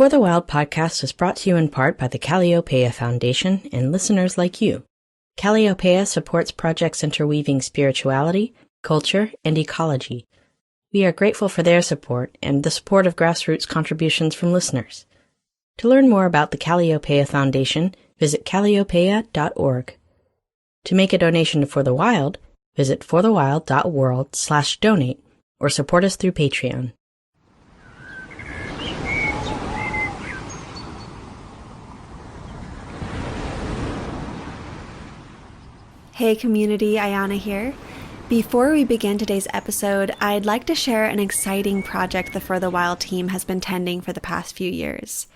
For the Wild podcast is brought to you in part by the Calliopeia Foundation and listeners like you. Calliopeia supports projects interweaving spirituality, culture, and ecology. We are grateful for their support and the support of grassroots contributions from listeners. To learn more about the Calliopeia Foundation, visit calliopeia.org. To make a donation to For the Wild, visit forthewild.world/donate or support us through Patreon. Hey community, Ayana here. Before we begin today's episode, I'd like to share an exciting project the For the Wild team has been tending for the past few years.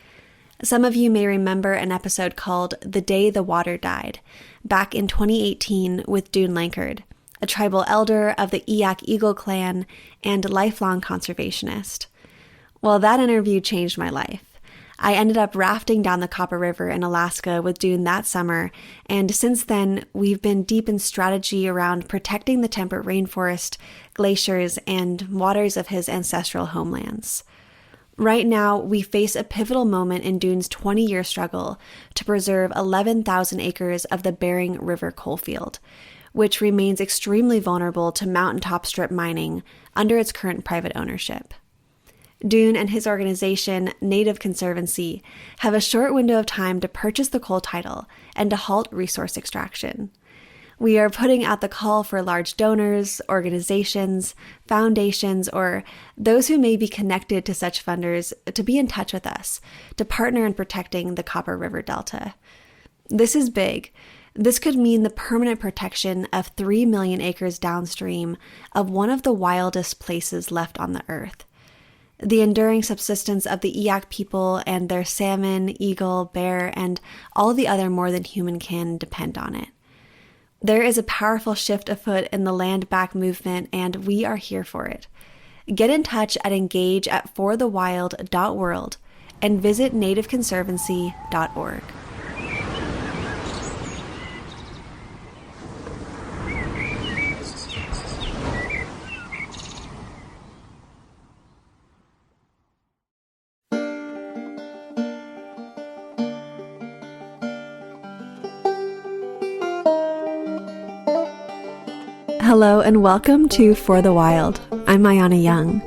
Some of you may remember an episode called The Day the Water Died, back in 2018 with Dune Lankard, a tribal elder of the Eyak Eagle clan and lifelong conservationist. Well, that interview changed my life. I ended up rafting down the Copper River in Alaska with Dune that summer, and since then, we've been deep in strategy around protecting the temperate rainforest, glaciers, and waters of his ancestral homelands. Right now, we face a pivotal moment in Dune's 20-year struggle to preserve 11,000 acres of the Bering River coalfield, which remains extremely vulnerable to mountaintop strip mining under its current private ownership. Dune and his organization, Native Conservancy, have a short window of time to purchase the coal title and to halt resource extraction. We are putting out the call for large donors, organizations, foundations, or those who may be connected to such funders to be in touch with us, to partner in protecting the Copper River Delta. This is big. This could mean the permanent protection of 3 million acres downstream of one of the wildest places left on the earth. The enduring subsistence of the Eyak people and their salmon, eagle, bear, and all the other more than human kin depend on it. There is a powerful shift afoot in the land back movement, and we are here for it. Get in touch at engage@forthewild.world and visit nativeconservancy.org. Hello and welcome to For the Wild. I'm Ayana Young.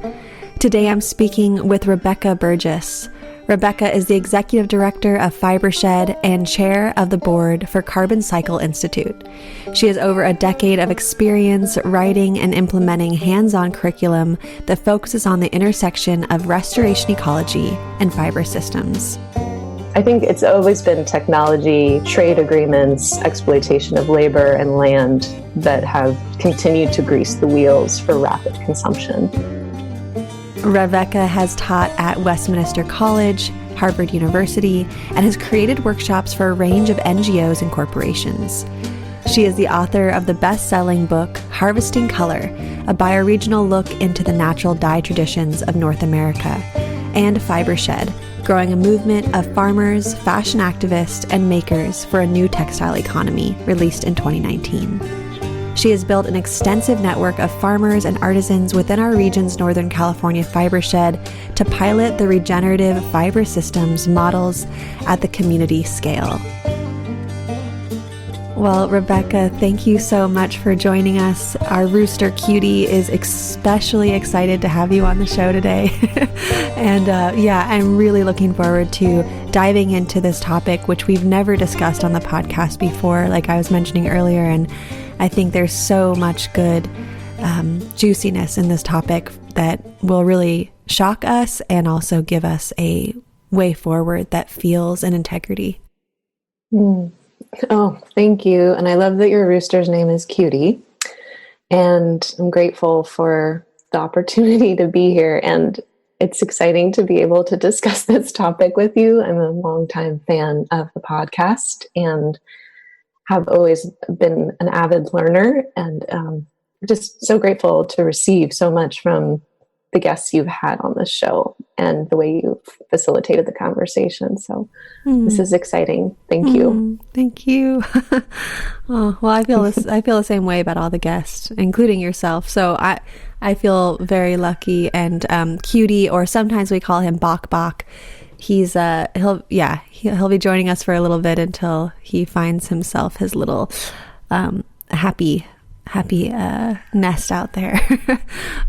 Today I'm speaking with Rebecca Burgess. Rebecca is the Executive Director of Fibershed and Chair of the Board for Carbon Cycle Institute. She has over a decade of experience writing and implementing hands-on curriculum that focuses on the intersection of restoration ecology and fiber systems. I think it's always been technology, trade agreements, exploitation of labor and land that have continued to grease the wheels for rapid consumption. Rebecca has taught at Westminster College, Harvard University, and has created workshops for a range of NGOs and corporations. She is the author of the best-selling book, Harvesting Color, a bioregional look into the natural dye traditions of North America, and Fibershed, growing a movement of farmers, fashion activists, and makers for a new textile economy, released in 2019. She has built an extensive network of farmers and artisans within our region's Northern California Fibershed to pilot the regenerative fiber systems models at the community scale. Well, Rebecca, thank you so much for joining us. Our rooster Cutie is especially excited to have you on the show today. And I'm really looking forward to diving into this topic, which we've never discussed on the podcast before, like I was mentioning earlier. And I think there's so much good juiciness in this topic that will really shock us and also give us a way forward that feels in integrity. Oh, thank you. And I love that your rooster's name is Cutie. And I'm grateful for the opportunity to be here. And it's exciting to be able to discuss this topic with you. I'm a longtime fan of the podcast and have always been an avid learner, and just so grateful to receive so much from the guests you've had on this show and the way you've facilitated the conversation. So this is exciting. Thank you. Thank you. Oh, well, I feel the same way about all the guests, including yourself. So I feel very lucky, and Cutie, or sometimes we call him Bok Bok, He'll be joining us for a little bit until he finds himself his little happy nest out there.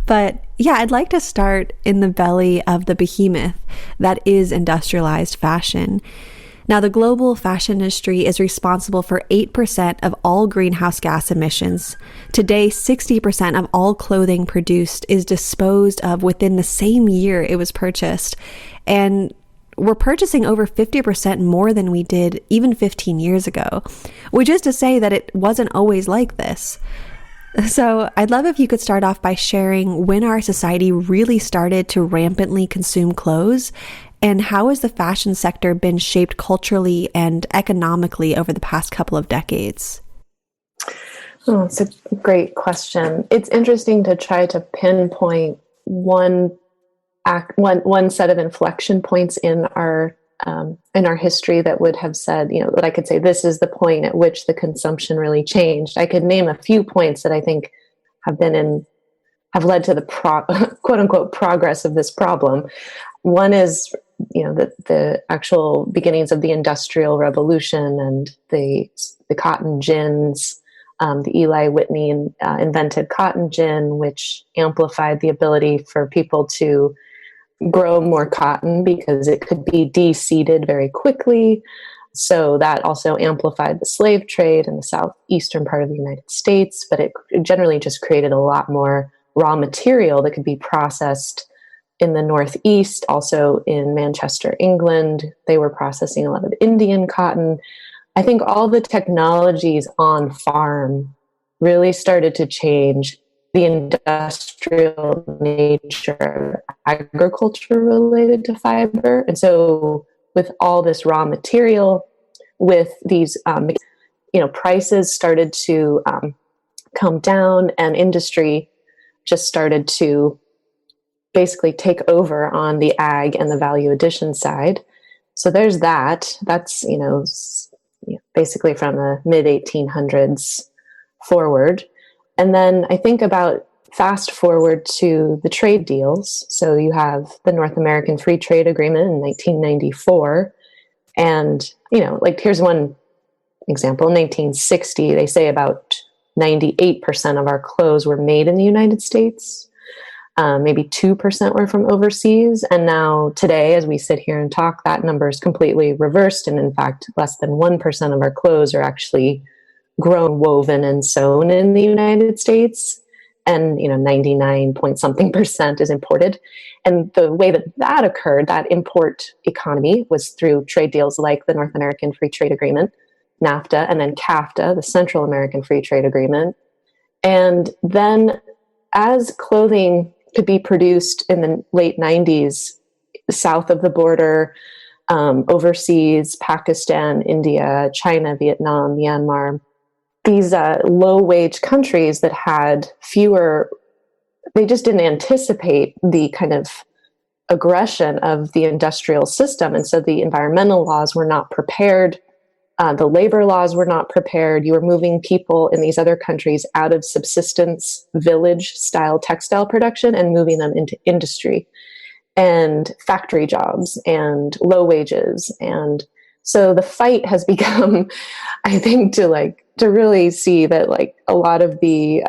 But yeah, I'd like to start in the belly of the behemoth that is industrialized fashion. Now, the global fashion industry is responsible for 8% of all greenhouse gas emissions. Today, 60% of all clothing produced is disposed of within the same year it was purchased. And we're purchasing over 50% more than we did even 15 years ago, which is to say that it wasn't always like this. So I'd love if you could start off by sharing when our society really started to rampantly consume clothes, and how has the fashion sector been shaped culturally and economically over the past couple of decades? Oh, it's a great question. It's interesting to try to pinpoint one set of inflection points in our history that would have said, that I could say this is the point at which the consumption really changed. I could name a few points that I think have led to the quote unquote progress of this problem. One is, the actual beginnings of the Industrial Revolution and the cotton gins. The Eli Whitney invented cotton gin, which amplified the ability for people to grow more cotton because it could be de-seeded very quickly. So that also amplified the slave trade in the southeastern part of the United States, but it generally just created a lot more raw material that could be processed in the Northeast. Also in Manchester, England, they were processing a lot of Indian cotton. I think all the technologies on farm really started to change the industrial nature of agriculture related to fiber. And so with all this raw material, with these, prices started to come down, and industry just started to basically take over on the ag and the value addition side. So there's that. That's, basically from the mid 1800s forward. And then I think about fast forward to the trade deals. So you have the North American Free Trade Agreement in 1994. And, here's one example. In 1960, they say about 98% of our clothes were made in the United States. Maybe 2% were from overseas. And now today, as we sit here and talk, that number is completely reversed. And in fact, less than 1% of our clothes are actually grown, woven, and sewn in the United States. And, 99 point something percent is imported. And the way that occurred, that import economy, was through trade deals like the North American Free Trade Agreement, NAFTA, and then CAFTA, the Central American Free Trade Agreement. And then as clothing could be produced in the late 90s, south of the border, overseas, Pakistan, India, China, Vietnam, Myanmar, these low-wage countries that had they just didn't anticipate the kind of aggression of the industrial system. And so the environmental laws were not prepared. The labor laws were not prepared. You were moving people in these other countries out of subsistence village-style textile production and moving them into industry and factory jobs and low wages. And so the fight has become, I think, to really see that a lot of the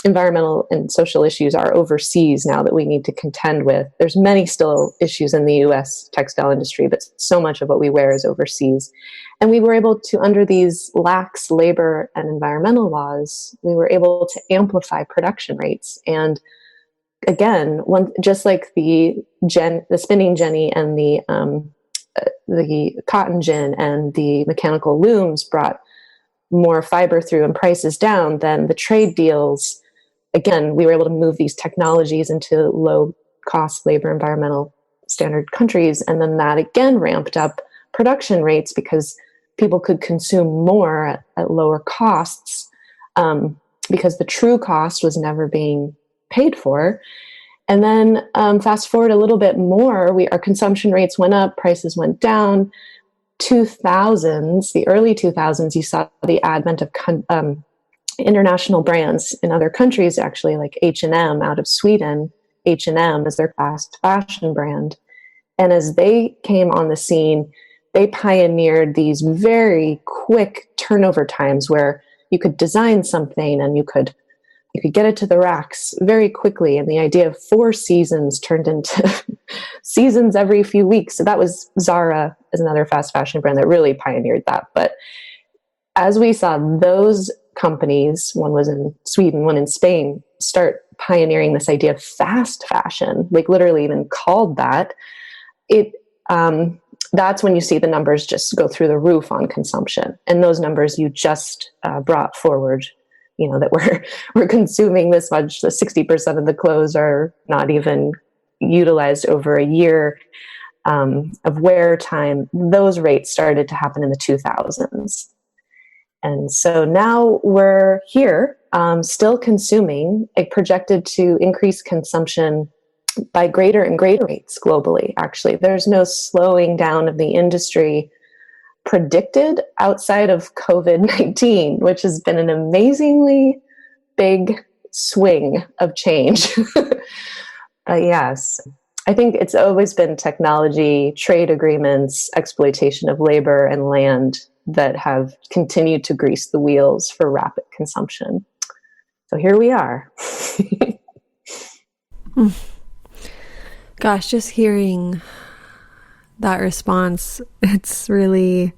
environmental and social issues are overseas now that we need to contend with. There's many still issues in the U.S. textile industry, but so much of what we wear is overseas. And we were able to, under these lax labor and environmental laws, we were able to amplify production rates. And again, just like the spinning jenny and the cotton gin and the mechanical looms brought more fiber through and prices down, then the trade deals, again, we were able to move these technologies into low cost labor environmental standard countries. And then that again ramped up production rates because people could consume more at lower costs, because the true cost was never being paid for. And then fast forward a little bit more, our consumption rates went up, prices went down. The early 2000s, you saw the advent of international brands in other countries, actually, like H&M out of Sweden. H&M is their fast fashion brand. And as they came on the scene, they pioneered these very quick turnover times where you could design something and you could get it to the racks very quickly. And the idea of 4 seasons turned into seasons every few weeks. So that was Zara, is another fast fashion brand that really pioneered that. But as we saw those companies, one was in Sweden, one in Spain, start pioneering this idea of fast fashion, like literally even called that, that's when you see the numbers just go through the roof on consumption. And those numbers you just brought forward, that we're consuming this much, the 60% of the clothes are not even utilized over a year of wear time. Those rates started to happen in the 2000s. And so now we're here, still consuming, projected to increase consumption by greater and greater rates globally, actually. There's no slowing down of the industry predicted outside of COVID-19, which has been an amazingly big swing of change. But yes, I think it's always been technology, trade agreements, exploitation of labor and land that have continued to grease the wheels for rapid consumption. So here we are. Gosh, just hearing that response, it's really,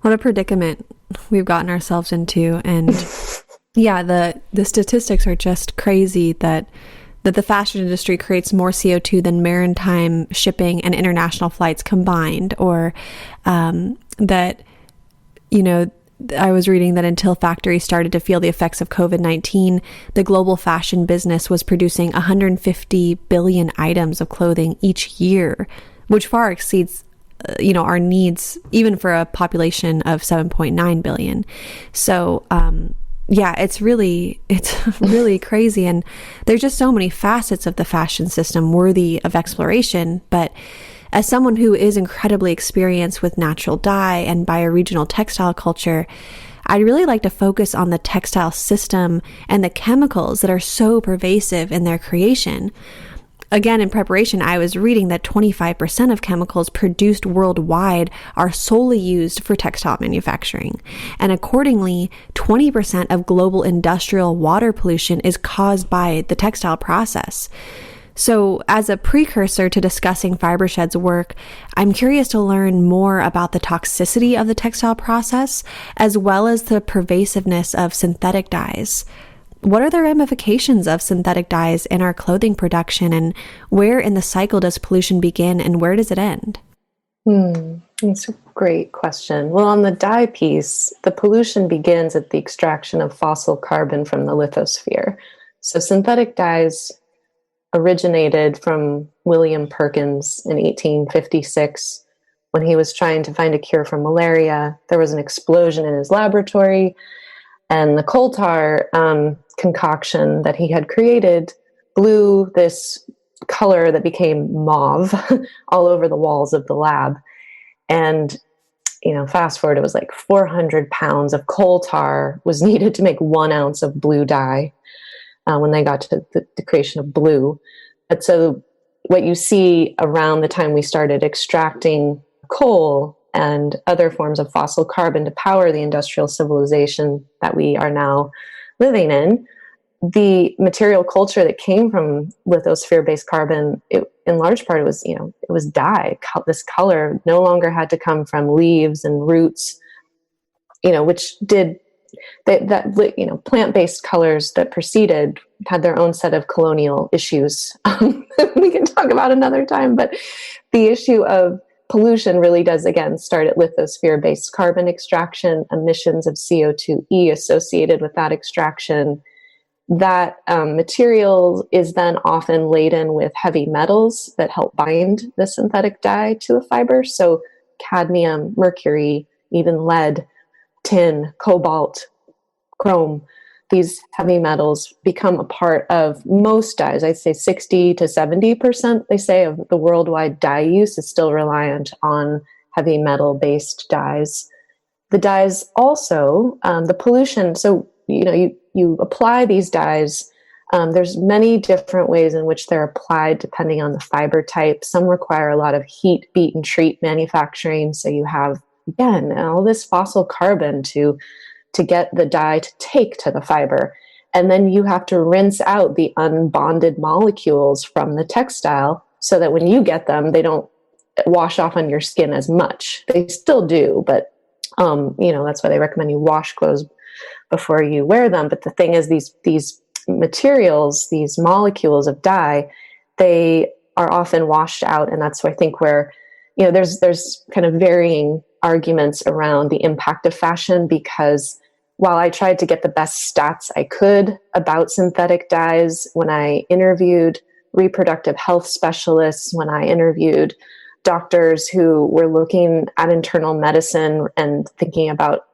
what a predicament we've gotten ourselves into. And yeah, the statistics are just crazy that the fashion industry creates more CO2 than maritime shipping and international flights combined, or that, I was reading that until factories started to feel the effects of COVID-19, the global fashion business was producing 150 billion items of clothing each year, which far exceeds, our needs, even for a population of 7.9 billion. So, it's really crazy. And there's just so many facets of the fashion system worthy of exploration. But as someone who is incredibly experienced with natural dye and bioregional textile culture, I'd really like to focus on the textile system and the chemicals that are so pervasive in their creation. Again, in preparation, I was reading that 25% of chemicals produced worldwide are solely used for textile manufacturing. And accordingly, 20% of global industrial water pollution is caused by the textile process. So as a precursor to discussing Fibershed's work, I'm curious to learn more about the toxicity of the textile process, as well as the pervasiveness of synthetic dyes. What are the ramifications of synthetic dyes in our clothing production, and where in the cycle does pollution begin and where does it end? That's a great question. Well, on the dye piece, the pollution begins at the extraction of fossil carbon from the lithosphere. So synthetic dyes originated from William Perkins in 1856 when he was trying to find a cure for malaria. There was an explosion in his laboratory, and the coal tar concoction that he had created blew this color that became mauve all over the walls of the lab. And, fast forward, it was like 400 pounds of coal tar was needed to make 1 ounce of blue dye when they got to the creation of blue. But so what you see around the time we started extracting coal and other forms of fossil carbon to power the industrial civilization that we are now living in, the material culture that came from lithosphere-based carbon, in large part, it was dye. This color no longer had to come from leaves and roots, which did that plant-based colors that preceded had their own set of colonial issues. We can talk about another time, but the issue of pollution really does, again, start at lithosphere-based carbon extraction, emissions of CO2e associated with that extraction. That material is then often laden with heavy metals that help bind the synthetic dye to the fiber. So cadmium, mercury, even lead, tin, cobalt, chrome, these heavy metals become a part of most dyes. I'd say 60 to 70%, they say, of the worldwide dye use is still reliant on heavy metal-based dyes. The dyes also, the pollution, so, you apply these dyes There's many different ways in which they're applied depending on the fiber type. Some require a lot of heat, beat, and treat manufacturing. So you have, again, all this fossil carbon to get the dye to take to the fiber. And then you have to rinse out the unbonded molecules from the textile so that when you get them, they don't wash off on your skin as much. They still do, but that's why they recommend you wash clothes before you wear them. But the thing is, these materials, these molecules of dye, they are often washed out, and that's why I think where there's kind of varying arguments around the impact of fashion, because while I tried to get the best stats I could about synthetic dyes when I interviewed reproductive health specialists, when I interviewed doctors who were looking at internal medicine and thinking about,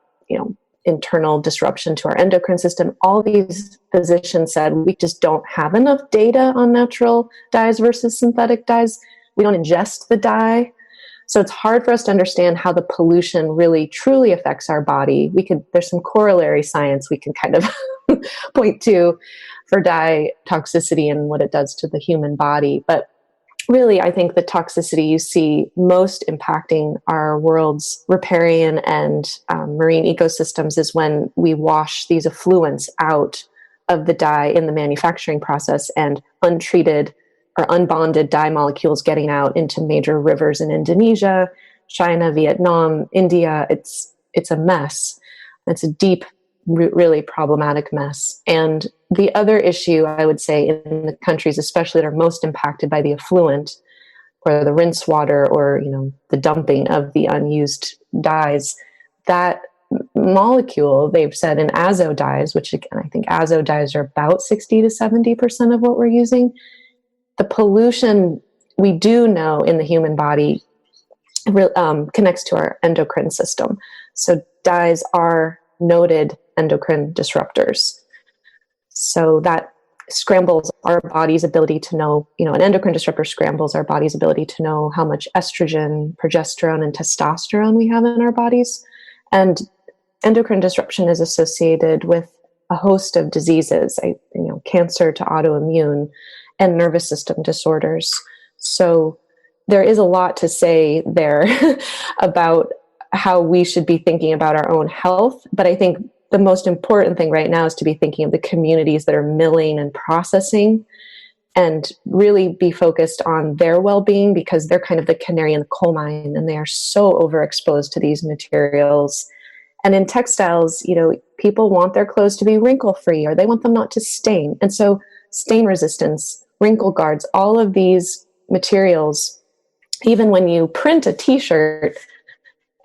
internal disruption to our endocrine system, all these physicians said, we just don't have enough data on natural dyes versus synthetic dyes. We don't ingest the dye. So it's hard for us to understand how the pollution really truly affects our body. There's some corollary science we can kind of point to for dye toxicity and what it does to the human body. But really, I think the toxicity you see most impacting our world's riparian and marine ecosystems is when we wash these effluents out of the dye in the manufacturing process, and untreated or unbonded dye molecules getting out into major rivers in Indonesia, China, Vietnam, India. It's a mess. It's a deep, really problematic mess. And the other issue, I would say, in the countries especially that are most impacted by the effluent or the rinse water or the dumping of the unused dyes, that molecule, they've said in azo dyes, which again, I think azo dyes are about 60 to 70% of what we're using. The pollution we do know in the human body connects to our endocrine system. So dyes are noted endocrine disruptors. So that scrambles our body's ability to know, an endocrine disruptor scrambles our body's ability to know how much estrogen, progesterone, and testosterone we have in our bodies. And endocrine disruption is associated with a host of diseases, cancer to autoimmune and nervous system disorders. So there is a lot to say there about how we should be thinking about our own health. But I think the most important thing right now is to be thinking of the communities that are milling and processing, and really be focused on their well-being, because they're kind of the canary in the coal mine, and they are so overexposed to these materials. And in textiles, people want their clothes to be wrinkle-free, or they want them not to stain. And so stain resistance, wrinkle guards, all of these materials, even when you print a t-shirt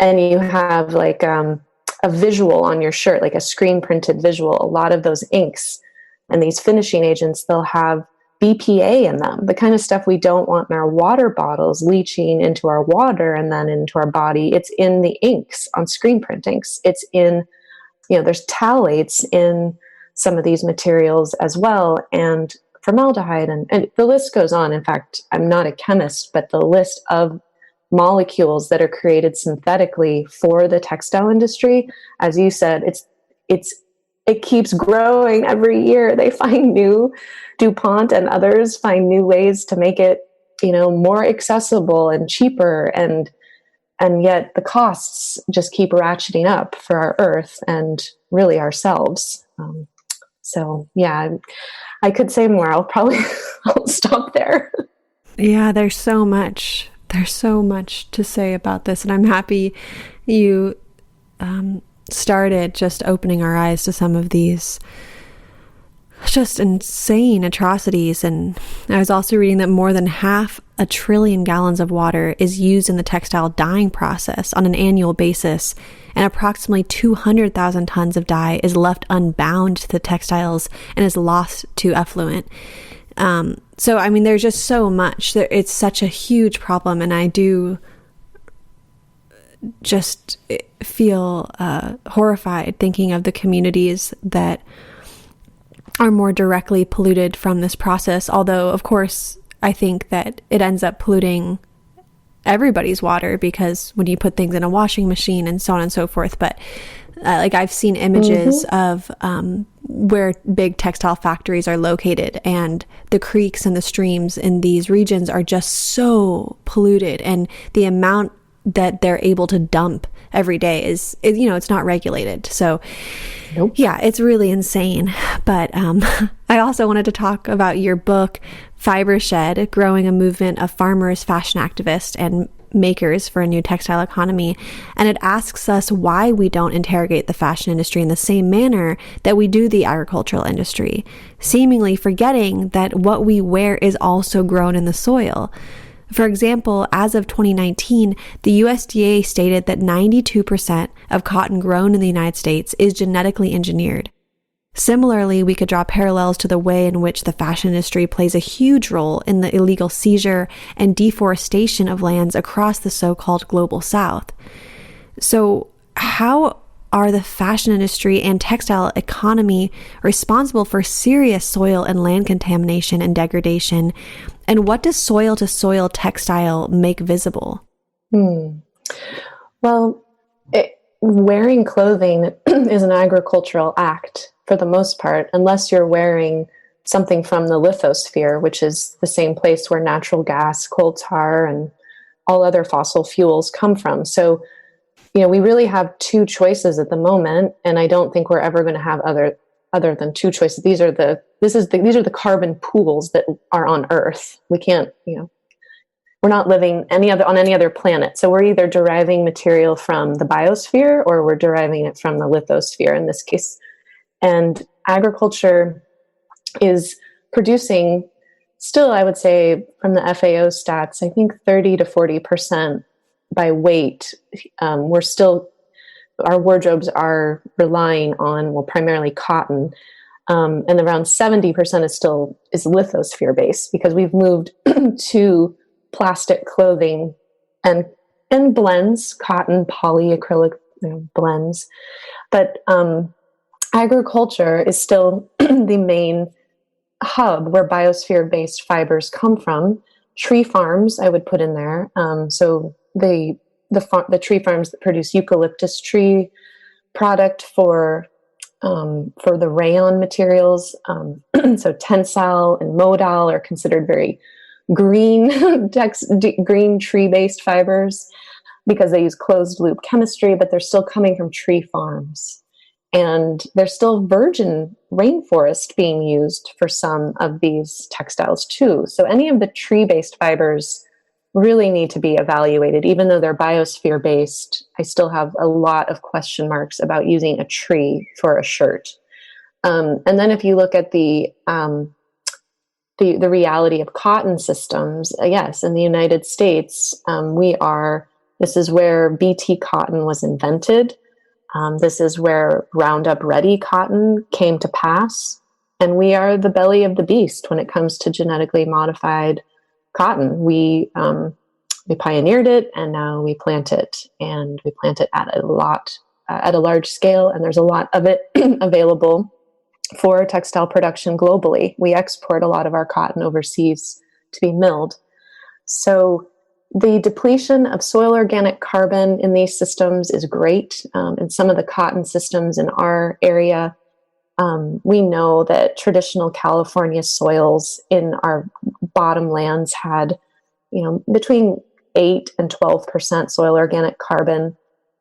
and you have like a visual on your shirt, like a screen printed visual, a lot of those inks and these finishing agents, they'll have BPA in them, the kind of stuff we don't want in our water bottles leaching into our water and then into our body. It's in the inks on screen print inks. It's in, there's phthalates in some of these materials as well, and formaldehyde, and the list goes on. In fact, I'm not a chemist, but the list of molecules that are created synthetically for the textile industry, as you said, it keeps growing every year. They find new, DuPont and others find new ways to make it, more accessible and cheaper, and yet the costs just keep ratcheting up for our earth and really ourselves. So yeah, I could say more. I'll stop there. Yeah, there's so much to say about this, and I'm happy you started just opening our eyes to some of these just insane atrocities. And I was also reading that more than 500 billion gallons of water is used in the textile dyeing process on an annual basis, and approximately 200,000 tons of dye is left unbound to the textiles and is lost to effluent. So, I mean, there's just so much. It's such a huge problem, and I do just feel horrified thinking of the communities that are more directly polluted from this process. Although, of course, I think that it ends up polluting everybody's water, because when you put things in a washing machine and so on and so forth. But like, I've seen images of where big textile factories are located, and the creeks and the streams in these regions are just so polluted, and the amount that they're able to dump every day is it's not regulated. So Nope. Yeah, it's really insane. But I also wanted to talk about your book, Fibershed, Growing a Movement of Farmers, Fashion Activists, and Makers for a New Textile Economy. And it asks us why we don't interrogate the fashion industry in the same manner that we do the agricultural industry, seemingly forgetting that what we wear is also grown in the soil. For example, as of 2019, the USDA stated that 92% of cotton grown in the United States is genetically engineered. Similarly, we could draw parallels to the way in which the fashion industry plays a huge role in the illegal seizure and deforestation of lands across the so-called global South. So, how are the fashion industry and textile economy responsible for serious soil and land contamination and degradation? And what does soil-to-soil textile make visible? Well, wearing clothing is an agricultural act for the most part, unless you're wearing something from the lithosphere, which is the same place where natural gas, coal tar, and all other fossil fuels come from. So, we really have two choices at the moment, and I don't think we're ever going to have other than two choices. These are the carbon pools that are on Earth. We can't, we're not living on any other planet. So we're either deriving material from the biosphere or we're deriving it from the lithosphere in this case. And agriculture is producing still, I would say, from the FAO stats, I think 30 to 40% by weight. Our wardrobes are relying on, primarily cotton, and around 70% is lithosphere based, because we've moved to plastic clothing and blends, cotton, poly, acrylic blends. But agriculture is still the main hub where biosphere based fibers come from. Tree farms, I would put in there. So the tree farms that produce eucalyptus tree product for the rayon materials. So tensile and modal are considered very green green tree-based fibers because they use closed loop chemistry, but they're still coming from tree farms. And there's still virgin rainforest being used for some of these textiles too. So any of the tree-based fibers really need to be evaluated. Even though they're biosphere based, I still have a lot of question marks about using a tree for a shirt. And then if you look at the reality of cotton systems, yes, in the United States, this is where BT cotton was invented. This is where Roundup Ready cotton came to pass. And we are the belly of the beast when it comes to genetically modified cotton. We pioneered it, and now we plant it, and we plant it at a large scale, and there's a lot of it available for textile production globally. We export a lot of our cotton overseas to be milled. So the depletion of soil organic carbon in these systems is great. In some of the cotton systems in our area, we know that traditional California soils in our bottomlands had, between 8 and 12% soil organic carbon.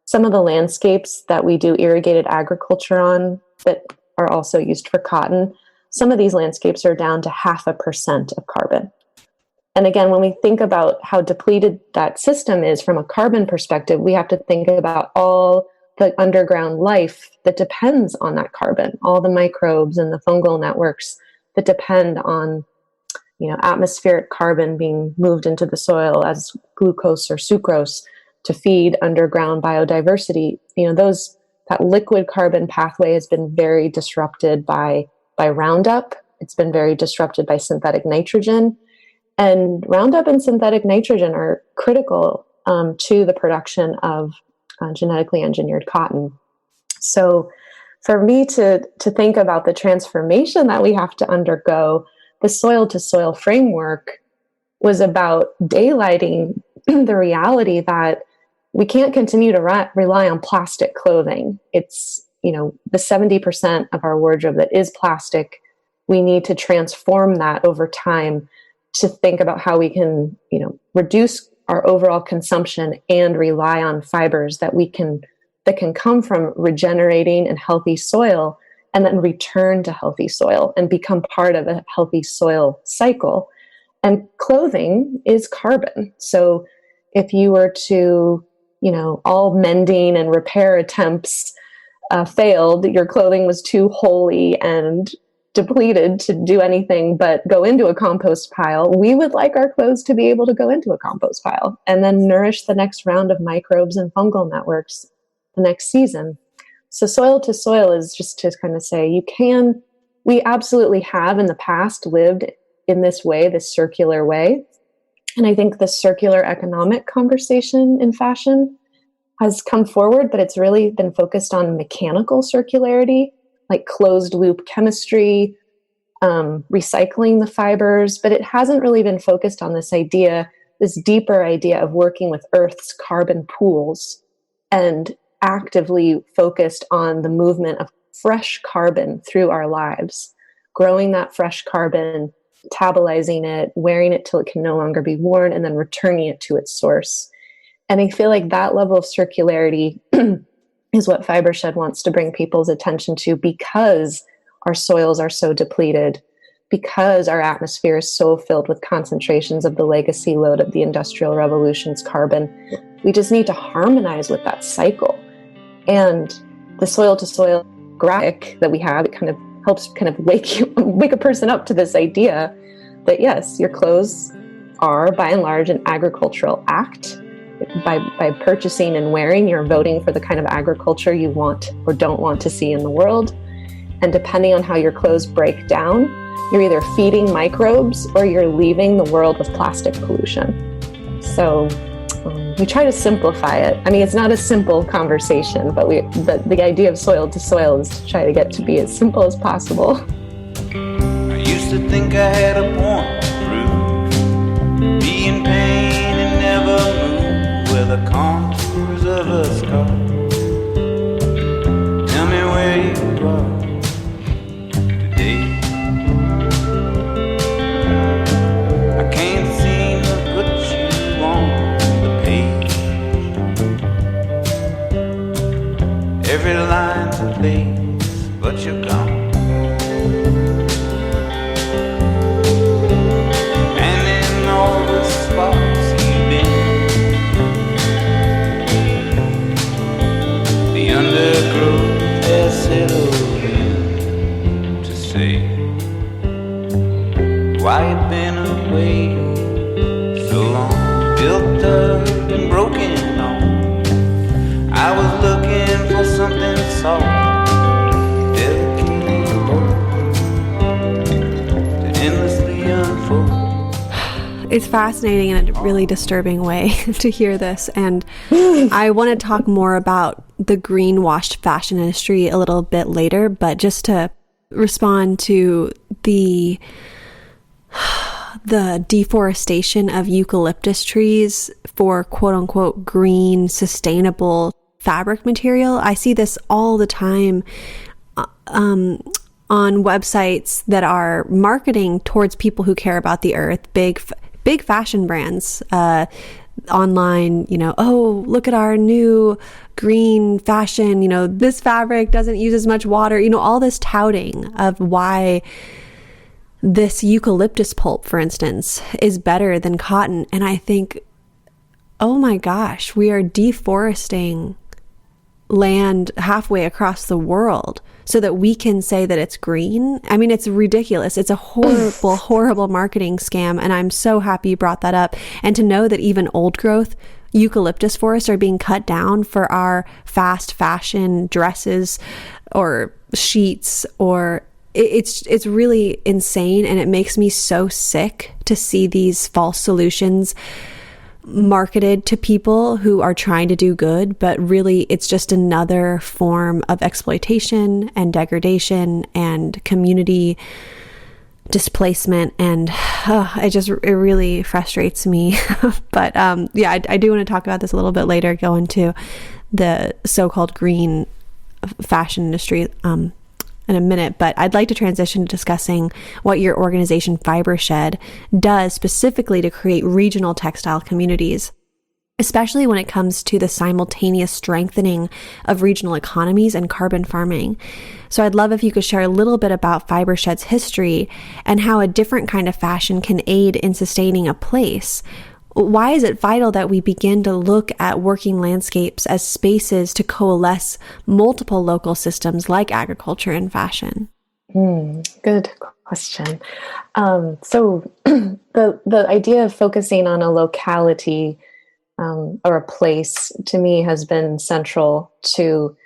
Some of the landscapes that we do irrigated agriculture on that are also used for cotton, some of these landscapes are down to 0.5% of carbon. And again, when we think about how depleted that system is from a carbon perspective, we have to think about all the underground life that depends on that carbon, all the microbes and the fungal networks that depend on, atmospheric carbon being moved into the soil as glucose or sucrose to feed underground biodiversity. That liquid carbon pathway has been very disrupted by Roundup. It's been very disrupted by synthetic nitrogen. And Roundup and synthetic nitrogen are critical to the production of genetically engineered cotton. So for me to think about the transformation that we have to undergo, the soil-to-soil framework was about daylighting the reality that we can't continue to rely on plastic clothing. It's, the 70% of our wardrobe that is plastic, we need to transform that over time to think about how we can, reduce our overall consumption and rely on fibers that can come from regenerating and healthy soil, and then return to healthy soil and become part of a healthy soil cycle. And clothing is carbon. So if you were to, all mending and repair attempts failed, your clothing was too holy and depleted to do anything but go into a compost pile, we would like our clothes to be able to go into a compost pile and then nourish the next round of microbes and fungal networks the next season. So soil to soil is just to kind of say, we absolutely have in the past lived in this way, this circular way. And I think the circular economic conversation in fashion has come forward, but it's really been focused on mechanical circularity, like closed loop chemistry, recycling the fibers, but it hasn't really been focused on this deeper idea of working with Earth's carbon pools and actively focused on the movement of fresh carbon through our lives, growing that fresh carbon, metabolizing it, wearing it till it can no longer be worn, and then returning it to its source. And I feel like that level of circularity is what Fibershed wants to bring people's attention to, because our soils are so depleted, because our atmosphere is so filled with concentrations of the legacy load of the Industrial Revolution's carbon. We just need to harmonize with that cycle. And the soil to soil graphic that we have, it kind of helps wake a person up to this idea that yes, your clothes are by and large an agricultural act. By purchasing and wearing, you're voting for the kind of agriculture you want or don't want to see in the world. And depending on how your clothes break down, you're either feeding microbes or you're leaving the world with plastic pollution. So we try to simplify it. I mean, it's not a simple conversation, but the idea of soil to soil is to try to get to be as simple as possible. I used to think I had a point through, be in pain and never move where the contours of a scar. Tell me where you are today. I can't seem to put you on the page. Every line's a place, but you're gone. Undergrowth has settled in to say why you've been away so long, built up and broken on. I was looking for something soft, delicately to endlessly unfold. It's fascinating in a really disturbing way to hear this, and I want to talk more about the greenwashed fashion industry a little bit later, but just to respond to the deforestation of eucalyptus trees for quote-unquote green, sustainable fabric material. I see this all the time on websites that are marketing towards people who care about the earth, big fashion brands online, oh, look at our new green fashion, this fabric doesn't use as much water, all this touting of why this eucalyptus pulp, for instance, is better than cotton. And I think, oh my gosh, we are deforesting land halfway across the world so that we can say that it's green. I mean, it's ridiculous. It's a horrible, horrible marketing scam. And I'm so happy you brought that up. And to know that even old growth eucalyptus forests are being cut down for our fast fashion dresses or sheets, or it's really insane. And it makes me so sick to see these false solutions marketed to people who are trying to do good, but really it's just another form of exploitation and degradation and community displacement. And it really frustrates me. But I do want to talk about this a little bit later, go into the so-called green fashion industry in a minute, but I'd like to transition to discussing what your organization Fibershed does specifically to create regional textile communities, especially when it comes to the simultaneous strengthening of regional economies and carbon farming. So I'd love if you could share a little bit about Fibershed's history and how a different kind of fashion can aid in sustaining a place. Why is it vital that we begin to look at working landscapes as spaces to coalesce multiple local systems like agriculture and fashion? Good question. So the idea of focusing on a locality or a place to me has been central to,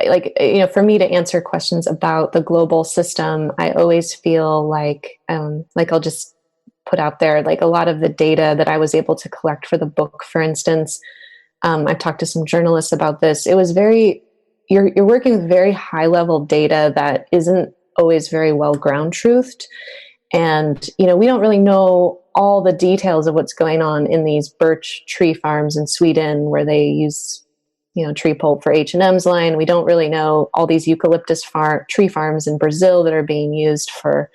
for me to answer questions about the global system. I always feel like I'll just put out there, like a lot of the data that I was able to collect for the book, for instance. I've talked to some journalists about this. It was you're working with very high level data that isn't always very well ground truthed. And, we don't really know all the details of what's going on in these birch tree farms in Sweden where they use, tree pulp for H&M's line. We don't really know all these eucalyptus tree farms in Brazil that are being used for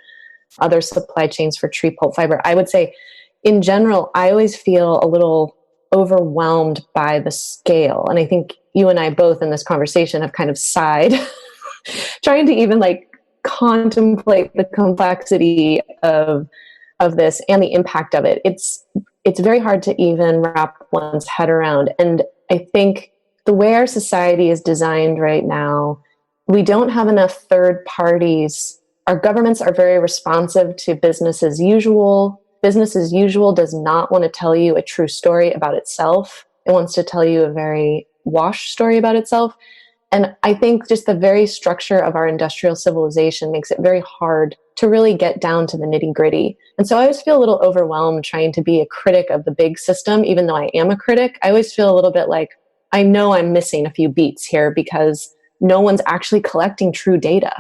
other supply chains for tree pulp fiber. I would say in general, I always feel a little overwhelmed by the scale. And I think you and I both in this conversation have kind of sighed, trying to even contemplate the complexity of this and the impact of it. It's very hard to even wrap one's head around. And I think the way our society is designed right now, we don't have enough third parties. Our governments are very responsive to business as usual. Business as usual does not want to tell you a true story about itself. It wants to tell you a very washed story about itself. And I think just the very structure of our industrial civilization makes it very hard to really get down to the nitty gritty. And so I always feel a little overwhelmed trying to be a critic of the big system, even though I am a critic. I always feel a little bit like I know I'm missing a few beats here because no one's actually collecting true data.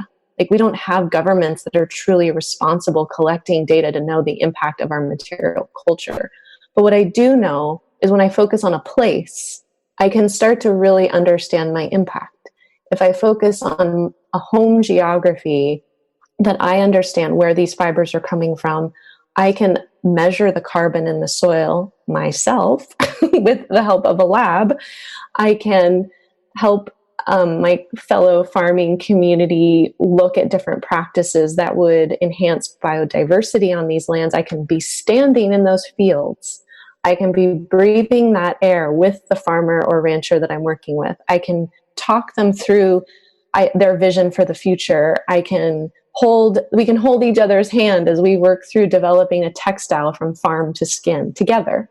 We don't have governments that are truly responsible collecting data to know the impact of our material culture. But what I do know is when I focus on a place, I can start to really understand my impact. If I focus on a home geography that I understand where these fibers are coming from, I can measure the carbon in the soil myself with the help of a lab. I can help my fellow farming community look at different practices that would enhance biodiversity on these lands. I can be standing in those fields. I can be breathing that air with the farmer or rancher that I'm working with. I can talk them through their vision for the future. we can hold each other's hand as we work through developing a textile from farm to skin together.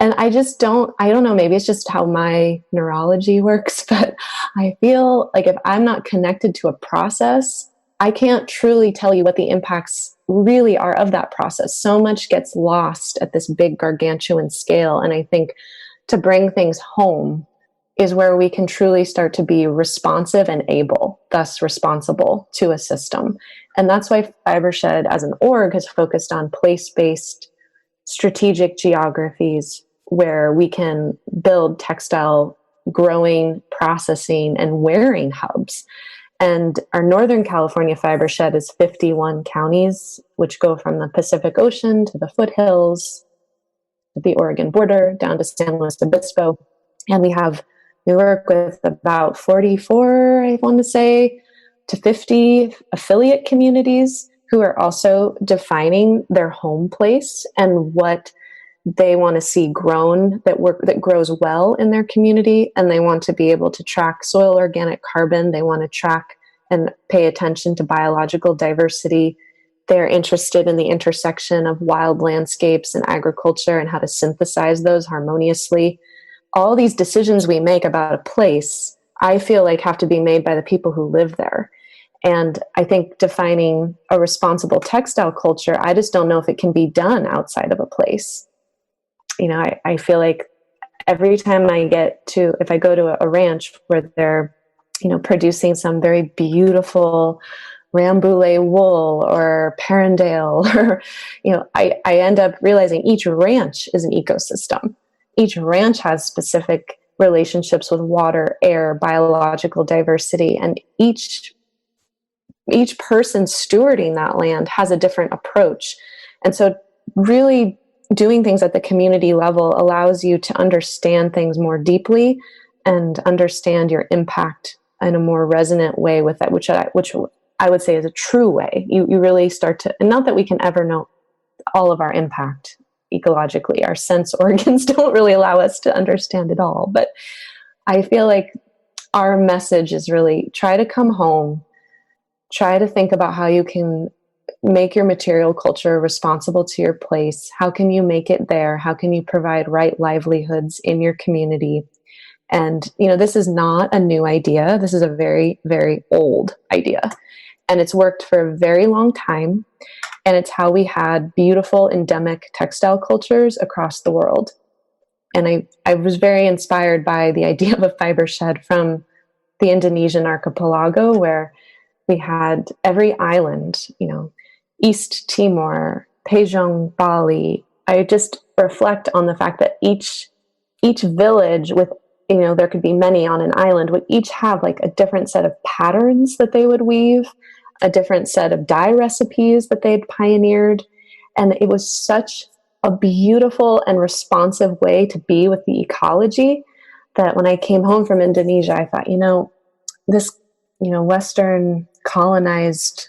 And I don't know, maybe it's just how my neurology works, but I feel like if I'm not connected to a process, I can't truly tell you what the impacts really are of that process. So much gets lost at this big gargantuan scale. And I think to bring things home is where we can truly start to be responsive and able, thus responsible to a system. And that's why Fibershed as an org has focused on place-based strategic geographies where we can build textile growing, processing, and wearing hubs. And our Northern California Fibershed is 51 counties, which go from the Pacific Ocean to the foothills, the Oregon border, down to San Luis Obispo. And we work with about 44, I want to say, to 50 affiliate communities who are also defining their home place and what they want to see grown that grows well in their community. And they want to be able to track soil organic carbon. They want to track and pay attention to biological diversity. They're interested in the intersection of wild landscapes and agriculture and how to synthesize those harmoniously. All these decisions we make about a place, I feel like have to be made by the people who live there. And I think defining a responsible textile culture, I just don't know if it can be done outside of a place. I feel like every time if I go to a ranch where they're, producing some very beautiful Rambouillet wool or Perendale, or, I end up realizing each ranch is an ecosystem. Each ranch has specific relationships with water, air, biological diversity, and each person stewarding that land has a different approach. And so really doing things at the community level allows you to understand things more deeply and understand your impact in a more resonant way with that, which I would say is a true way. You really start to, and not that we can ever know all of our impact ecologically. Our sense organs don't really allow us to understand it all. But I feel like our message is really try to come home, try to think about how you can make your material culture responsible to your place. How can you make it there? How can you provide right livelihoods in your community? And, this is not a new idea. This is a very, very old idea. And it's worked for a very long time. And it's how we had beautiful endemic textile cultures across the world. And I was very inspired by the idea of a fiber shed from the Indonesian archipelago, where we had every island, East Timor, Pejong, Bali. I just reflect on the fact that each village with, there could be many on an island, would each have like a different set of patterns that they would weave, a different set of dye recipes that they'd pioneered. And it was such a beautiful and responsive way to be with the ecology that when I came home from Indonesia, I thought, this, Western colonized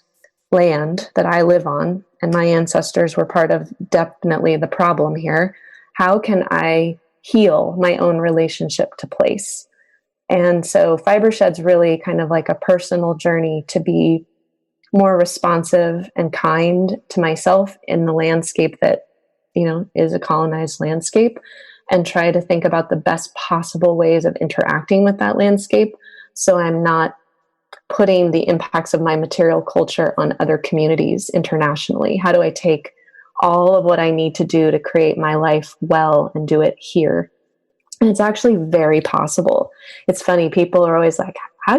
land that I live on, and my ancestors were part of definitely the problem here. How can I heal my own relationship to place? And so Fibershed's really kind of like a personal journey to be more responsive and kind to myself in the landscape that, is a colonized landscape, and try to think about the best possible ways of interacting with that landscape. So I'm not putting the impacts of my material culture on other communities internationally. How do I take all of what I need to do to create my life well and do it here? And it's actually very possible. It's funny. People are always like, how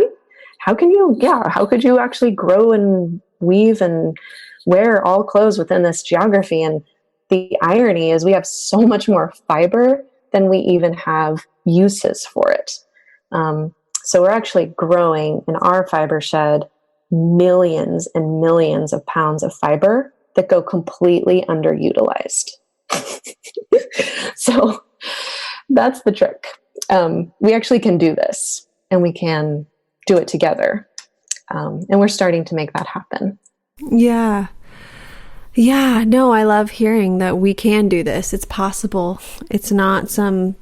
could you actually grow and weave and wear all clothes within this geography? And the irony is we have so much more fiber than we even have uses for it. So we're actually growing in our fiber shed millions and millions of pounds of fiber that go completely underutilized. So that's the trick. We actually can do this, and we can do it together. And we're starting to make that happen. Yeah. Yeah. No, I love hearing that we can do this. It's possible. It's not some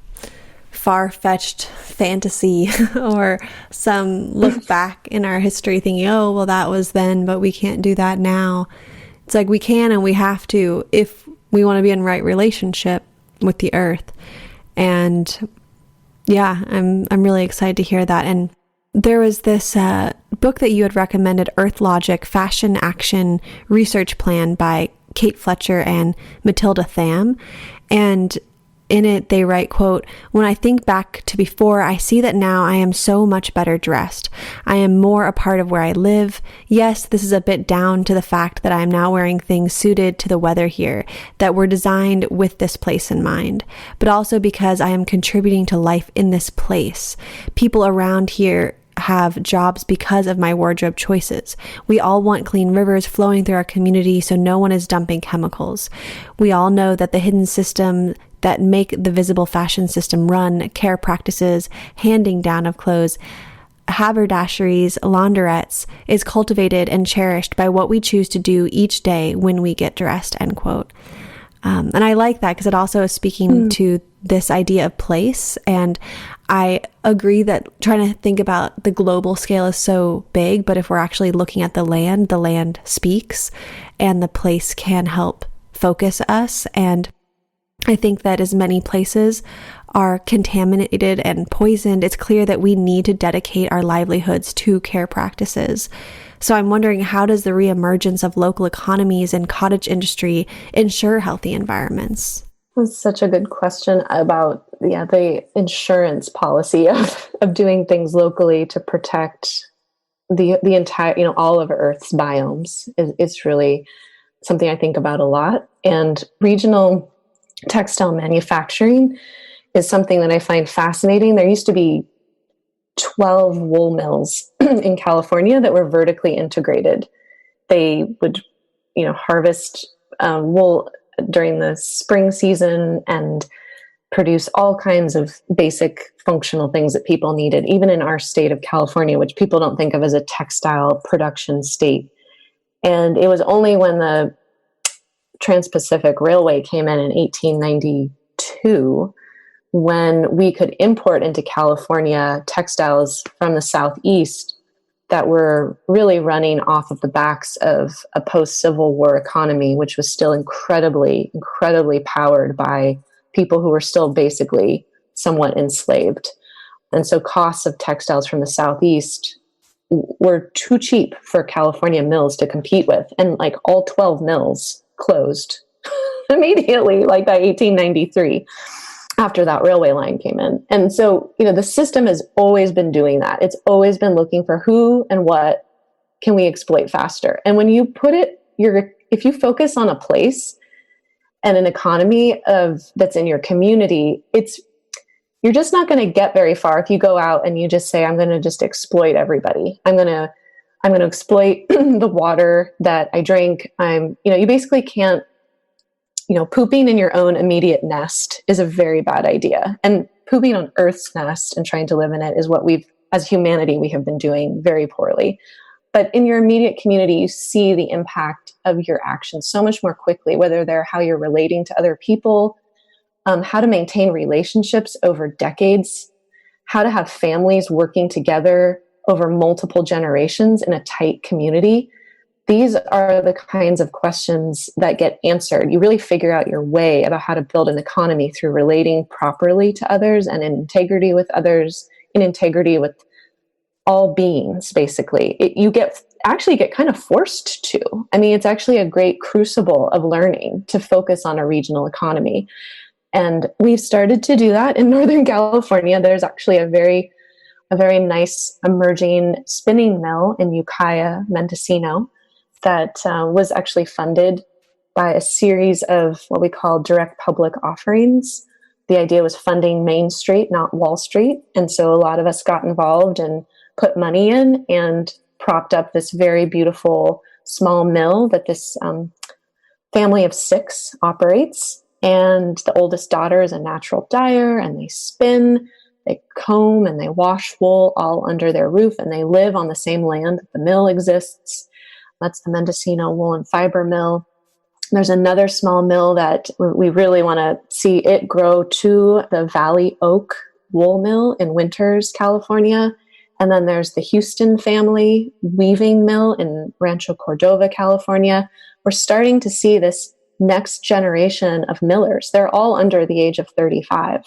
far-fetched fantasy or some look back in our history thinking, oh, well, that was then, but we can't do that now. It's like we can and we have to if we want to be in right relationship with the earth. And yeah, I'm really excited to hear that. And there was this book that you had recommended, Earth Logic, Fashion Action Research Plan by Kate Fletcher and Matilda Tham. And in it, they write, quote, "When I think back to before, I see that now I am so much better dressed. I am more a part of where I live. Yes, this is a bit down to the fact that I am now wearing things suited to the weather here, that were designed with this place in mind, but also because I am contributing to life in this place. People around here have jobs because of my wardrobe choices. We all want clean rivers flowing through our community so no one is dumping chemicals. We all know that the hidden system that make the visible fashion system run, care practices, handing down of clothes, haberdasheries, laundrettes, is cultivated and cherished by what we choose to do each day when we get dressed," end quote. And I like that because it also is speaking to this idea of place. And I agree that trying to think about the global scale is so big, but if we're actually looking at the land speaks, and the place can help focus us. And I think that as many places are contaminated and poisoned, it's clear that we need to dedicate our livelihoods to care practices. So I'm wondering, how does the reemergence of local economies and cottage industry ensure healthy environments? That's such a good question about the insurance policy of doing things locally to protect the entire, all of Earth's biomes is really something I think about a lot. And regional textile manufacturing is something that I find fascinating. There used to be 12 wool mills in California that were vertically integrated. They would, harvest wool during the spring season and produce all kinds of basic functional things that people needed, even in our state of California, which people don't think of as a textile production state. And it was only when the Trans-Pacific Railway came in 1892 when we could import into California textiles from the Southeast that were really running off of the backs of a post-Civil War economy, which was still incredibly, incredibly powered by people who were still basically somewhat enslaved. And so costs of textiles from the Southeast were too cheap for California mills to compete with. And like all 12 mills closed immediately, like by 1893, after that railway line came in. And so, the system has always been doing that. It's always been looking for who and what can we exploit faster. And when you put it, if you focus on a place and an economy that's in your community, you're just not going to get very far if you go out and you just say, I'm going to just exploit everybody. I'm going to exploit the water that I drink. You basically can't, pooping in your own immediate nest is a very bad idea. And pooping on Earth's nest and trying to live in it is what as humanity, we have been doing very poorly. But in your immediate community, you see the impact of your actions so much more quickly, whether they're how you're relating to other people, how to maintain relationships over decades, how to have families working together over multiple generations in a tight community. These are the kinds of questions that get answered. You really figure out your way about how to build an economy through relating properly to others and in integrity with others, in integrity with all beings, basically. You actually get kind of forced to. It's actually a great crucible of learning to focus on a regional economy. And we've started to do that in Northern California. There's actually a very nice emerging spinning mill in Ukiah, Mendocino, that was actually funded by a series of what we call direct public offerings. The idea was funding Main Street, not Wall Street. And so a lot of us got involved and put money in and propped up this very beautiful small mill that this family of 6 operates. And the oldest daughter is a natural dyer, and they spin, they comb, and they wash wool all under their roof, and they live on the same land that the mill exists. That's the Mendocino Wool and Fiber Mill. There's another small mill that we really want to see it grow to the Valley Oak Wool Mill in Winters, California. And then there's the Houston family weaving mill in Rancho Cordova, California. We're starting to see this next generation of millers. They're all under the age of 35.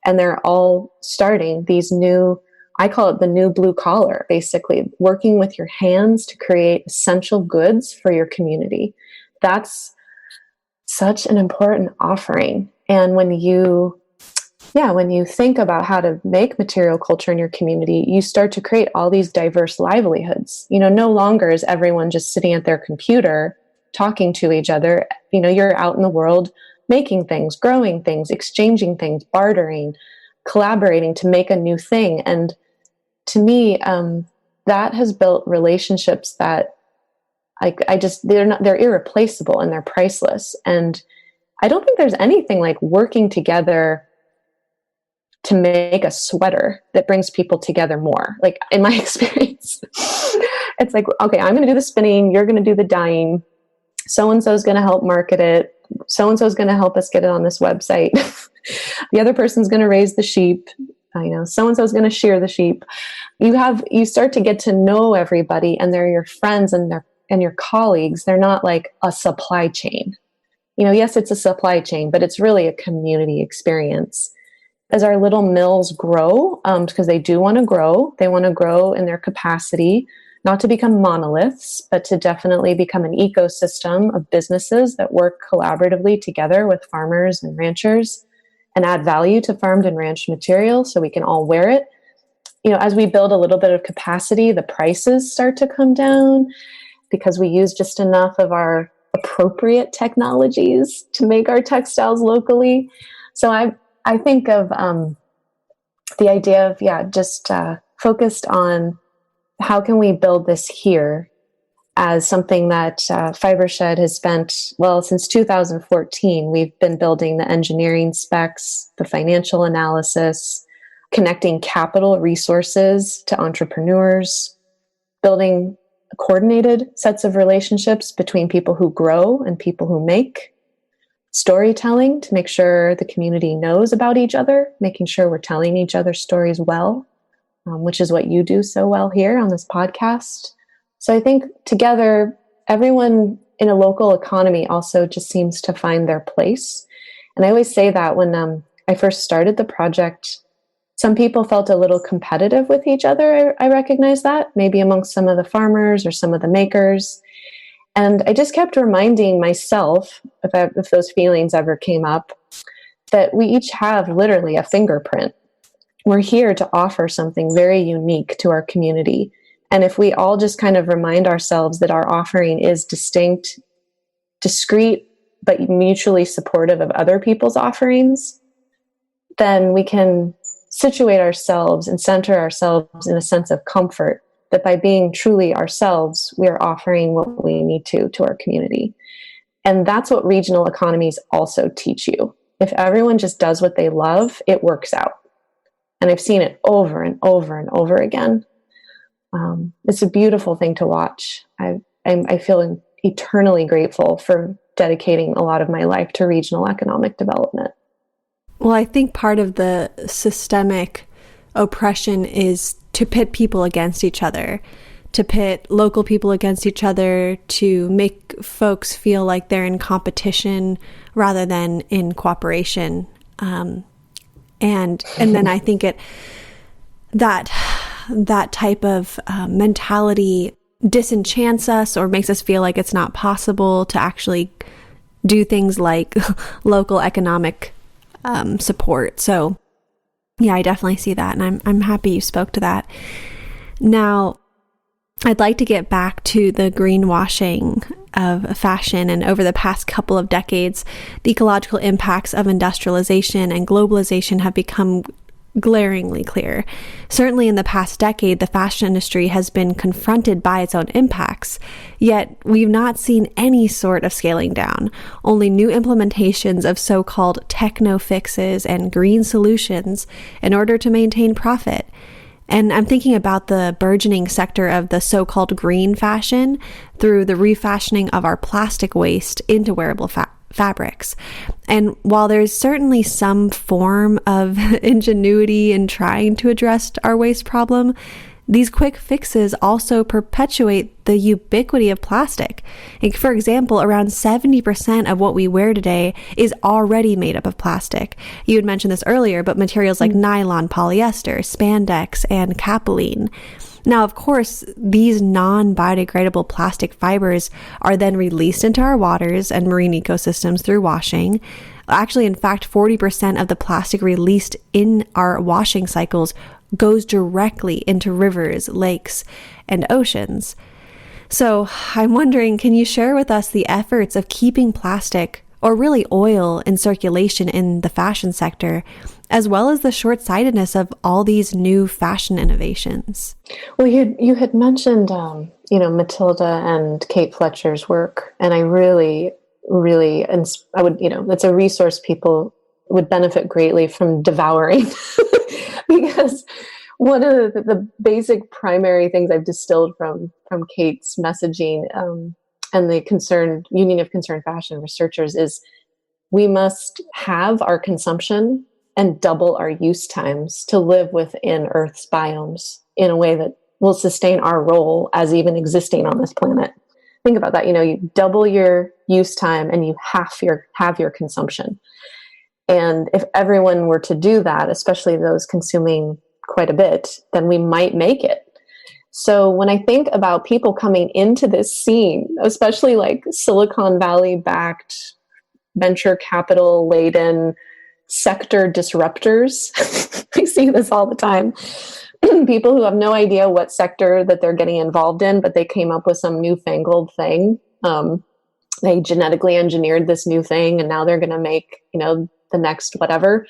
And they're all starting these new, I call it the new blue collar, basically working with your hands to create essential goods for your community. That's such an important offering. And when you think about how to make material culture in your community, you start to create all these diverse livelihoods. No longer is everyone just sitting at their computer talking to each other. You're out in the world making things, growing things, exchanging things, bartering, collaborating to make a new thing. And to me, that has built relationships that they're irreplaceable and they're priceless. And I don't think there's anything like working together to make a sweater that brings people together more. Like in my experience, it's like, okay, I'm going to do the spinning, you're going to do the dyeing. So-and-so is going to help market it. So-and-so is going to help us get it on this website. The other person's going to raise the sheep. So-and-so is going to shear the sheep. You start to get to know everybody, and they're your friends and your colleagues. They're not like a supply chain. Yes, it's a supply chain, but it's really a community experience. As our little mills grow, because they do want to grow, they want to grow in their capacity, not to become monoliths, but to definitely become an ecosystem of businesses that work collaboratively together with farmers and ranchers and add value to farmed and ranched material so we can all wear it. As we build a little bit of capacity, the prices start to come down because we use just enough of our appropriate technologies to make our textiles locally. So I think of the idea of, just focused on how can we build this here as something that Fibershed has spent, since 2014, we've been building the engineering specs, the financial analysis, connecting capital resources to entrepreneurs, building coordinated sets of relationships between people who grow and people who make, storytelling to make sure the community knows about each other, making sure we're telling each other stories well, which is what you do so well here on this podcast. So I think together, everyone in a local economy also just seems to find their place. And I always say that when I first started the project, some people felt a little competitive with each other. I recognize that, maybe amongst some of the farmers or some of the makers. And I just kept reminding myself, if those feelings ever came up, that we each have literally a fingerprint. We're here to offer something very unique to our community. And if we all just kind of remind ourselves that our offering is distinct, discrete, but mutually supportive of other people's offerings, then we can situate ourselves and center ourselves in a sense of comfort that by being truly ourselves, we are offering what we need to our community. And that's what regional economies also teach you. If everyone just does what they love, it works out. And I've seen it over and over and over again. It's a beautiful thing to watch. I feel eternally grateful for dedicating a lot of my life to regional economic development. Well, I think part of the systemic oppression is to pit people against each other, to pit local people against each other, to make folks feel like they're in competition rather than in cooperation. And then I think that type of mentality disenchants us or makes us feel like it's not possible to actually do things like local economic support. So yeah, I definitely see that. And I'm happy you spoke to that. Now, I'd like to get back to the greenwashing of fashion. And over the past couple of decades, the ecological impacts of industrialization and globalization have become glaringly clear. Certainly in the past decade, the fashion industry has been confronted by its own impacts, yet we've not seen any sort of scaling down, only new implementations of so-called techno fixes and green solutions in order to maintain profit. And I'm thinking about the burgeoning sector of the so-called green fashion through the refashioning of our plastic waste into wearable fabrics. And while there's certainly some form of ingenuity in trying to address our waste problem, these quick fixes also perpetuate the ubiquity of plastic. Like, for example, around 70% of what we wear today is already made up of plastic. You had mentioned this earlier, but materials like nylon, polyester, spandex, and capilene. Now, of course, these non-biodegradable plastic fibers are then released into our waters and marine ecosystems through washing. Actually, in fact, 40% of the plastic released in our washing cycles goes directly into rivers, lakes, and oceans. So I'm wondering, can you share with us the efforts of keeping plastic, or really oil, in circulation in the fashion sector, as well as the short-sightedness of all these new fashion innovations? Well, you had mentioned, Matilda and Kate Fletcher's work, and I really, I would, that's a resource people would benefit greatly from devouring, because one of the basic primary things I've distilled from Kate's messaging and the Union of Concerned Fashion Researchers is we must have our consumption and double our use times to live within Earth's biomes in a way that will sustain our role as even existing on this planet. Think about that. You double your use time and you half your consumption. And if everyone were to do that, especially those consuming quite a bit, then we might make it. So when I think about people coming into this scene, especially like Silicon Valley backed, venture capital laden sector disruptors, I see this all the time. People who have no idea what sector that they're getting involved in, but they came up with some newfangled thing. They genetically engineered this new thing, and now they're going to make, the next whatever.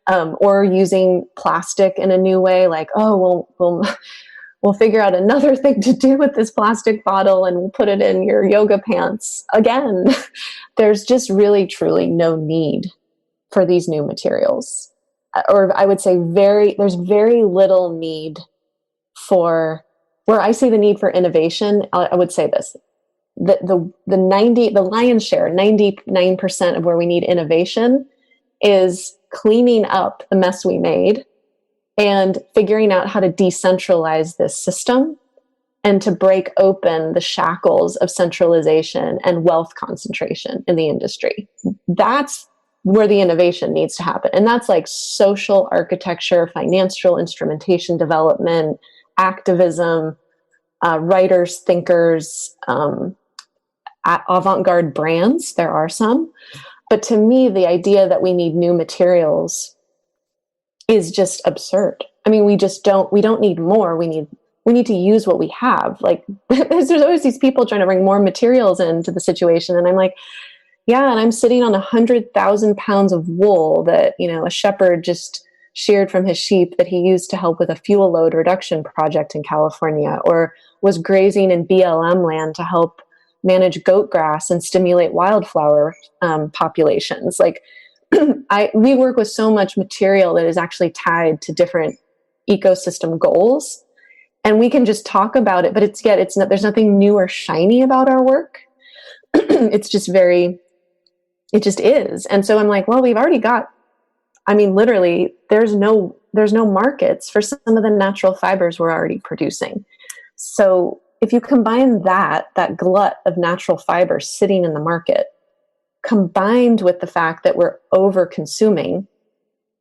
or using plastic in a new way, like, oh, we'll figure out another thing to do with this plastic bottle and we'll put it in your yoga pants. Again, there's just really, truly no need for these new materials. Or I would say there's very little need for, where I see the need for innovation, I would say this. The lion's share, 99% of where we need innovation is cleaning up the mess we made and figuring out how to decentralize this system and to break open the shackles of centralization and wealth concentration in the industry. That's where the innovation needs to happen. And that's like social architecture, financial instrumentation development, activism, writers, thinkers, avant-garde brands. There are some. But to me, the idea that we need new materials is just absurd. I mean, we don't need more. We need to use what we have. Like there's always these people trying to bring more materials into the situation. And I'm like, yeah, and I'm sitting on 100,000 pounds of wool that, a shepherd just sheared from his sheep that he used to help with a fuel load reduction project in California, or was grazing in BLM land to help manage goat grass and stimulate wildflower populations. Like we work with so much material that is actually tied to different ecosystem goals, and we can just talk about it, but there's nothing new or shiny about our work. It just is. And so I'm like, well, we've already got, literally there's no markets for some of the natural fibers we're already producing. So if you combine that glut of natural fibers sitting in the market, combined with the fact that we're over consuming,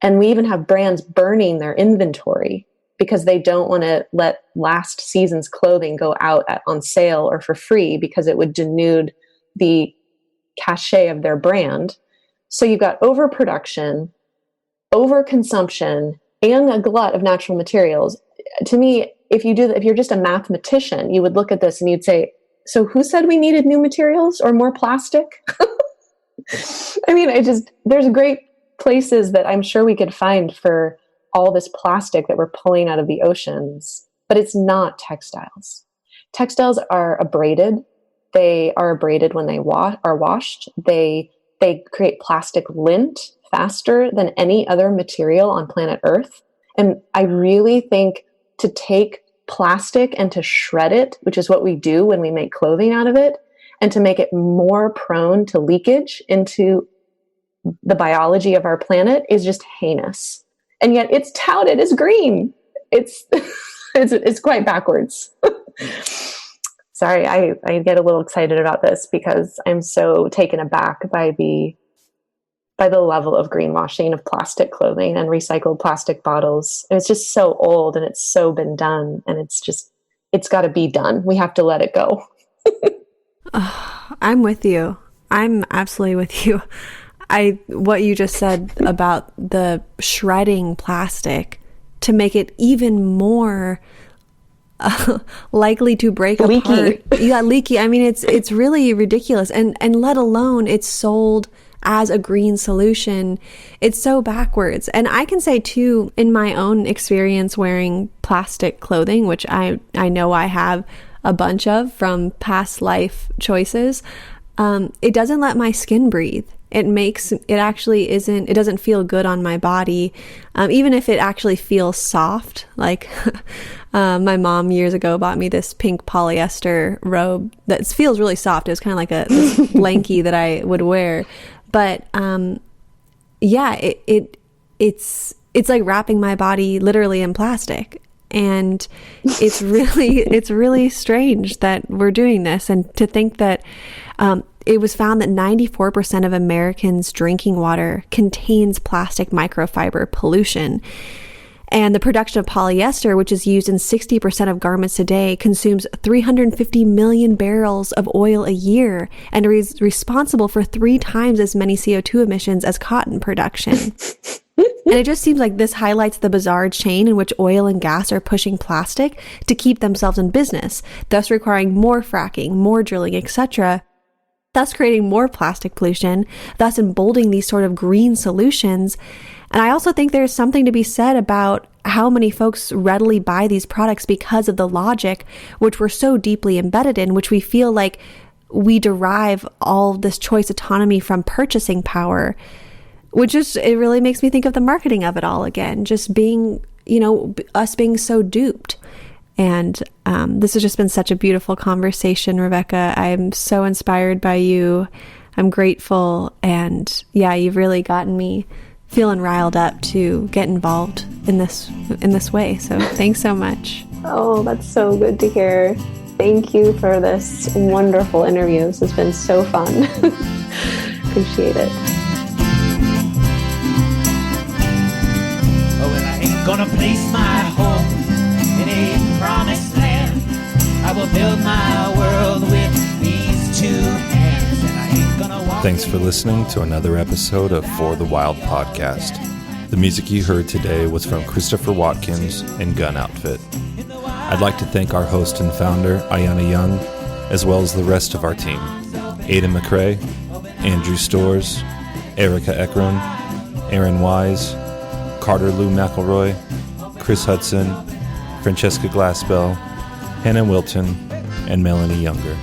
and we even have brands burning their inventory because they don't want to let last season's clothing go out on sale or for free because it would denude the cachet of their brand. So you've got overproduction, overconsumption, and a glut of natural materials. To me, if you're just a mathematician, you would look at this and you'd say, so who said we needed new materials or more plastic? There's great places that I'm sure we could find for all this plastic that we're pulling out of the oceans, but it's not textiles. Textiles are abraded. They are abraded when they are washed. They create plastic lint faster than any other material on planet Earth. And I really think to take plastic and to shred it, which is what we do when we make clothing out of it, and to make it more prone to leakage into the biology of our planet is just heinous. And yet it's touted as green. It's quite backwards. Sorry, I get a little excited about this because I'm so taken aback by the level of greenwashing of plastic clothing and recycled plastic bottles. And it's just so old and it's so been done, and it's got to be done. We have to let it go. I'm with you. I'm absolutely with you. What you just said about the shredding plastic to make it even more likely to break apart. Yeah, leaky. It's really ridiculous. And let alone it's sold as a green solution. It's so backwards. And I can say too, in my own experience wearing plastic clothing, which I know I have a bunch of from past life choices, it doesn't let my skin breathe. It doesn't feel good on my body. Even if it actually feels soft, like my mom years ago bought me this pink polyester robe that feels really soft. It was kind of like this blankie that I would wear. But it's like wrapping my body literally in plastic. And it's really strange that we're doing this. And to think that it was found that 94% of Americans' drinking water contains plastic microfiber pollution. And the production of polyester, which is used in 60% of garments today, consumes 350 million barrels of oil a year and is responsible for 3 times as many CO2 emissions as cotton production. And it just seems like this highlights the bizarre chain in which oil and gas are pushing plastic to keep themselves in business, thus requiring more fracking, more drilling, etc., thus creating more plastic pollution, thus emboldening these sort of green solutions. And I also think there's something to be said about how many folks readily buy these products because of the logic, which we're so deeply embedded in, which we feel like we derive all this choice autonomy from purchasing power, which is, it really makes me think of the marketing of it all again, just being, us being so duped. And this has just been such a beautiful conversation, Rebecca. I'm so inspired by you. I'm grateful. And yeah, you've really gotten me feeling riled up to get involved in this way. So thanks so much. Oh, that's so good to hear. Thank you for this wonderful interview. This has been so fun. Appreciate it. Oh, well, I ain't gonna place my home in a promised land. I will build my world with these two hands, and I ain't gonna walk. Thanks for listening to another episode of For the Wild podcast. The music you heard today was from Christopher Watkins and Gun Outfit. I'd like to thank our host and founder, Ayana Young, as well as the rest of our team, Ada McCrae, Andrew Storrs, Erica Ekron, Aaron Wise, Carter Lou McElroy, Chris Hudson, Francesca Glassbell, Hannah Wilton, and Melanie Younger.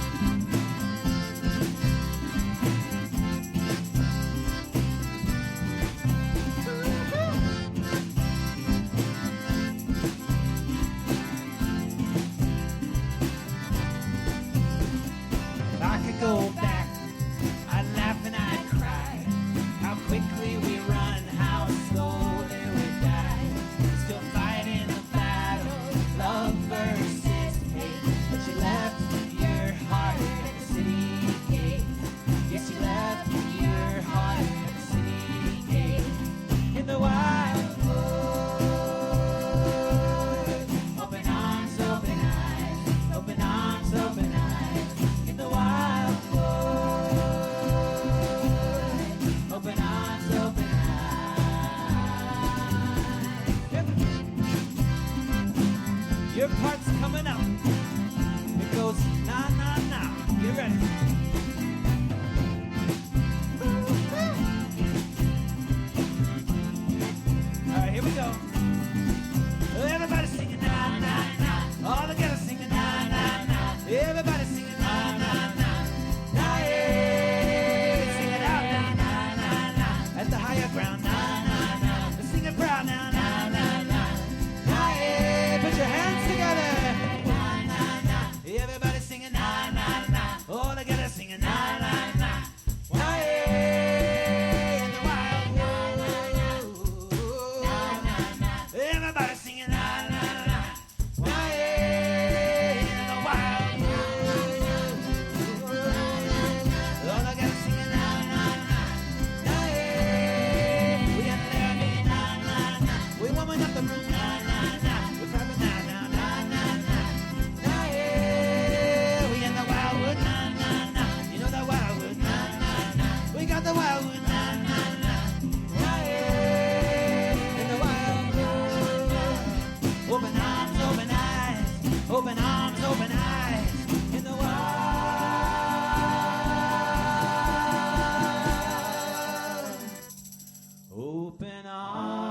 If I could go back, I'd laugh and I'd cry. How quickly we run, how slowly we die. Still fighting the battle, love versus hate. But you left your heart at the city gate. Yes, you left your heart at the city gate. In the wild wood, open arms, open eyes, open arms, open eyes. In the wild wood, open arms, open eyes. Your part's coming up. It goes na na na. Get ready. All right, here we go. Everybody singing na na na. All together singing na na na. Everybody singing na na na. Na yeah. Sing it out now. Na na na. At the higher ground. Na na na. Sing it proud now. Na na na. Na yeah. Put your hands together. Na na na. Everybody singing na na na. All together singing na na na. Na yeah. In the wild world. Na na na. Everybody singing na na na. Na yeah. In the wild world. All together singing na na na. Na yeah. We got there na na na. We warming up the room na na na. We're clapping na na na na na. Na yeah. We in the wildwood na na na. You know the wildwood na na na. We got the wildwood na na na. Na yeah. In the wildwood. Open arms, open eyes. Open arms, open eyes. In the wild. Open arms.